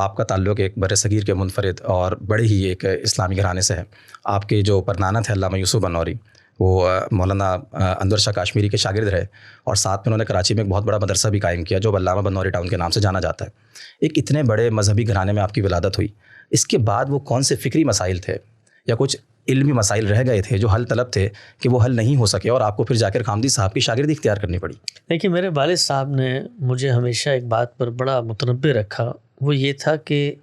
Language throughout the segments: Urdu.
آپ کا تعلق ایک بر صغیر کے منفرد اور بڑے ہی ایک اسلامی گھرانے سے ہے. آپ کے جو پرنانت ہے علامہ یوسف بنوری، وہ مولانا انور شاہ کاشمیری کے شاگرد رہے، اور ساتھ میں انہوں نے کراچی میں ایک بہت بڑا مدرسہ بھی قائم کیا جو علامہ بنوری ٹاؤن کے نام سے جانا جاتا ہے. ایک اتنے بڑے مذہبی گھرانے میں آپ کی ولادت ہوئی، اس کے بعد وہ کون سے فکری مسائل تھے یا کچھ علمی مسائل رہ گئے تھے جو حل طلب تھے کہ وہ حل نہیں ہو سکے اور آپ کو پھر جا کر خامدی صاحب کی شاگردی اختیار کرنی پڑی؟ دیکھیے، میرے والد صاحب نے مجھے ہمیشہ ایک بات پر بڑا متنبہ رکھا، وہ یہ تھا کہ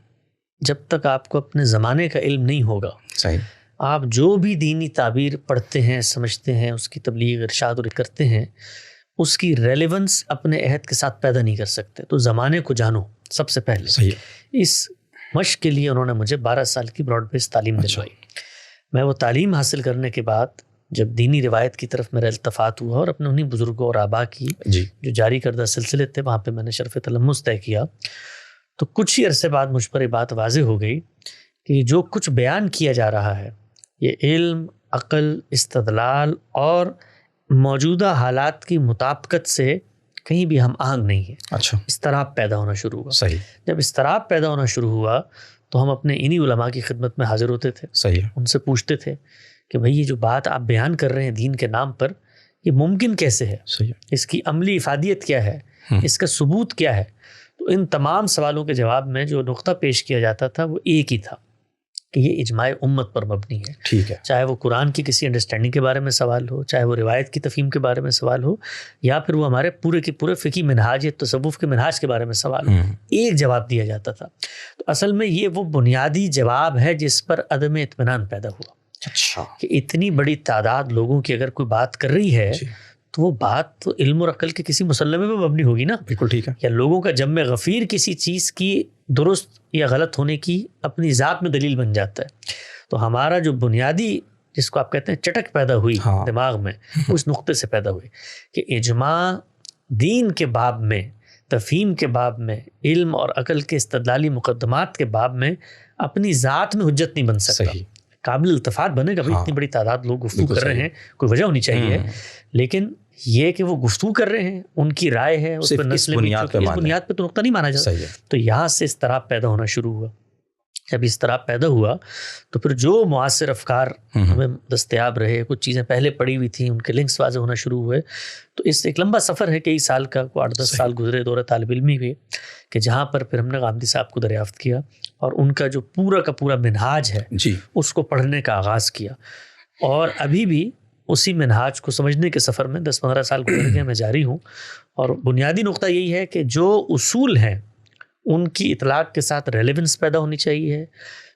جب تک آپ کو اپنے زمانے کا علم نہیں ہوگا، صحیح، آپ جو بھی دینی تعبیر پڑھتے ہیں، سمجھتے ہیں، اس کی تبلیغ ارشاد اور کرتے ہیں، اس کی ریلیونس اپنے عہد کے ساتھ پیدا نہیں کر سکتے. تو زمانے کو جانو سب سے پہلے. صحیح. اس مشق کے لیے انہوں نے مجھے 12 سال کی براڈ بیس تعلیم دلوائی. میں وہ تعلیم حاصل کرنے کے بعد جب دینی روایت کی طرف میرا التفات ہوا اور اپنے انہیں بزرگوں اور آبا کی جو جاری کردہ سلسلے تھے وہاں پہ میں نے شرف تلمذ طے کیا، تو کچھ ہی عرصے بعد مجھ پر یہ بات واضح ہو گئی کہ جو کچھ بیان کیا جا رہا ہے یہ علم، عقل، استدلال اور موجودہ حالات کی مطابقت سے کہیں بھی ہم آہنگ نہیں ہے. اچھا. اضطراب پیدا ہونا شروع ہوا. صحیح. جب اضطراب پیدا ہونا شروع ہوا تو ہم اپنے انہی علماء کی خدمت میں حاضر ہوتے تھے. صحیح. ان سے پوچھتے تھے کہ بھئی یہ جو بات آپ بیان کر رہے ہیں دین کے نام پر، یہ ممکن کیسے ہے؟ صحیح. اس کی عملی افادیت کیا ہے؟ اس کا ثبوت کیا ہے؟ تو ان تمام سوالوں کے جواب میں جو نقطہ پیش کیا جاتا تھا وہ ایک ہی تھا کہ یہ اجماع امت پر مبنی ہے. ٹھیک ہے. چاہے وہ قرآن کی کسی انڈرسٹینڈنگ کے بارے میں سوال ہو، چاہے وہ روایت کی تفہیم کے بارے میں سوال ہو، یا پھر وہ ہمارے پورے کے پورے فقہی منہاج یا تصوف کے منہاج کے بارے میں سوال ہو، ایک جواب دیا جاتا تھا. تو اصل میں یہ وہ بنیادی جواب ہے جس پر عدم اطمینان پیدا ہوا. اچھا. کہ اتنی بڑی تعداد لوگوں کی اگر کوئی بات کر رہی ہے تو وہ بات تو علم اور عقل کے کسی مسلمے پہ مبنی ہوگی نا. بالکل ٹھیک ہے. یا لوگوں کا جم غفیر کسی چیز کی درست یا غلط ہونے کی اپنی ذات میں دلیل بن جاتا ہے. تو ہمارا جو بنیادی جس کو آپ کہتے ہیں چٹک پیدا ہوئی دماغ میں، اس نقطے سے پیدا ہوئی کہ اجماع دین کے باب میں، تفہیم کے باب میں، علم اور عقل کے استدلالی مقدمات کے باب میں اپنی ذات میں حجت نہیں بن سکتا. صحیح. قابل التفات بنے گا، اتنی بڑی تعداد لوگ گفتگو کر رہے ہیں، کوئی وجہ ہونی چاہیے. لیکن یہ کہ وہ گفتگو کر رہے ہیں، ان کی رائے ہے، اس پر نسل بنیاد پہ تو نقطہ نہیں مانا جاتا. تو یہاں سے اضطراب پیدا ہونا شروع ہوا. جب اضطراب پیدا ہوا تو پھر جو معاصر افکار ہمیں دستیاب رہے، کچھ چیزیں پہلے پڑی ہوئی تھیں، ان کے لنکس واضح ہونا شروع ہوئے. تو اس ایک لمبا سفر ہے، کئی سال کا، 8-10 سال گزرے دور طالب علمی ہوئے، کہ جہاں پر پھر ہم نے غامدی صاحب کو دریافت کیا اور ان کا جو پورا کا پورا منہاج ہے اس کو پڑھنے کا آغاز کیا. اور ابھی بھی اسی منہاج کو سمجھنے کے سفر میں 10-15 سال گزر گئے، میں جاری ہوں. اور بنیادی نقطہ یہی ہے کہ جو اصول ہیں ان کی اطلاق کے ساتھ ریلیونس پیدا ہونی چاہیے.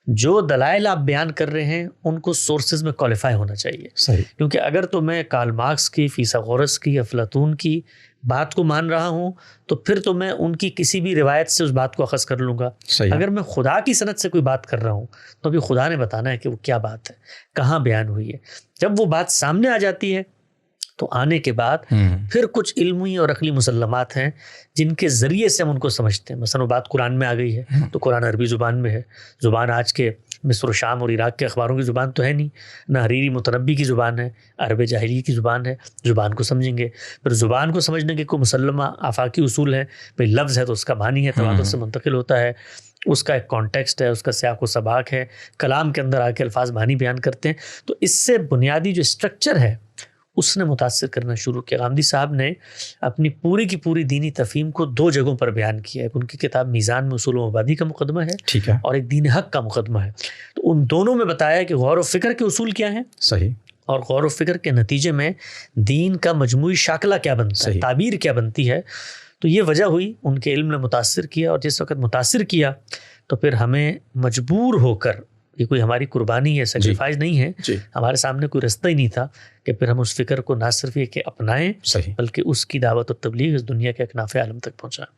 جو دلائل آپ بیان کر رہے ہیں ان کو سورسز میں کوالیفائی ہونا چاہیے. صحیح. کیونکہ اگر تو میں کارل مارکس کی، فیثاغورس کی، افلاطون کی بات کو مان رہا ہوں تو پھر تو میں ان کی کسی بھی روایت سے اس بات کو اخذ کر لوں گا. اگر میں خدا کی سند سے کوئی بات کر رہا ہوں تو ابھی خدا نے بتانا ہے کہ وہ کیا بات ہے، کہاں بیان ہوئی ہے. جب وہ بات سامنے آ جاتی ہے تو آنے کے بعد پھر کچھ علمی اور عقلی مسلمات ہیں جن کے ذریعے سے ہم ان کو سمجھتے ہیں. مثلا وہ بات قرآن میں آ گئی ہے تو قرآن عربی زبان میں ہے. زبان آج کے مصر و شام اور عراق کے اخباروں کی زبان تو ہے نہیں، نہ حریری متنبی کی زبان ہے، عرب جاہلی کی زبان ہے. زبان کو سمجھیں گے، پھر زبان کو سمجھنے کے کوئی مسلمہ آفاقی اصول ہیں. بھئی لفظ ہے تو اس کا معنی ہے، تواتر سے منتقل ہوتا ہے، اس کا ایک کانٹیکسٹ ہے، اس کا سیاق و سباق ہے، کلام کے اندر آ کے الفاظ معنی بیان کرتے ہیں. تو اس سے بنیادی جو اسٹرکچر ہے اس نے متاثر کرنا شروع کیا. غامدی صاحب نے اپنی پوری کی پوری دینی تفہیم کو 2 جگہوں پر بیان کیا. ایک ان کی کتاب میزان میں اصول و مبادی کا مقدمہ ہے، اور ایک دین حق کا مقدمہ ہے. تو ان دونوں میں بتایا کہ غور و فکر کے اصول کیا ہیں، صحیح، اور غور و فکر کے نتیجے میں دین کا مجموعی شاکلہ کیا بنتا ہے، تعبیر کیا بنتی ہے. تو یہ وجہ ہوئی، ان کے علم نے متاثر کیا، اور جس وقت متاثر کیا تو پھر ہمیں مجبور ہو کر، یہ کوئی ہماری قربانی ہے، سیکریفائز نہیں ہے، ہمارے سامنے کوئی رستہ ہی نہیں تھا کہ پھر ہم اس فکر کو نہ صرف یہ کہ اپنائیں بلکہ اس کی دعوت و تبلیغ اس دنیا کے اکناف عالم تک پہنچائیں.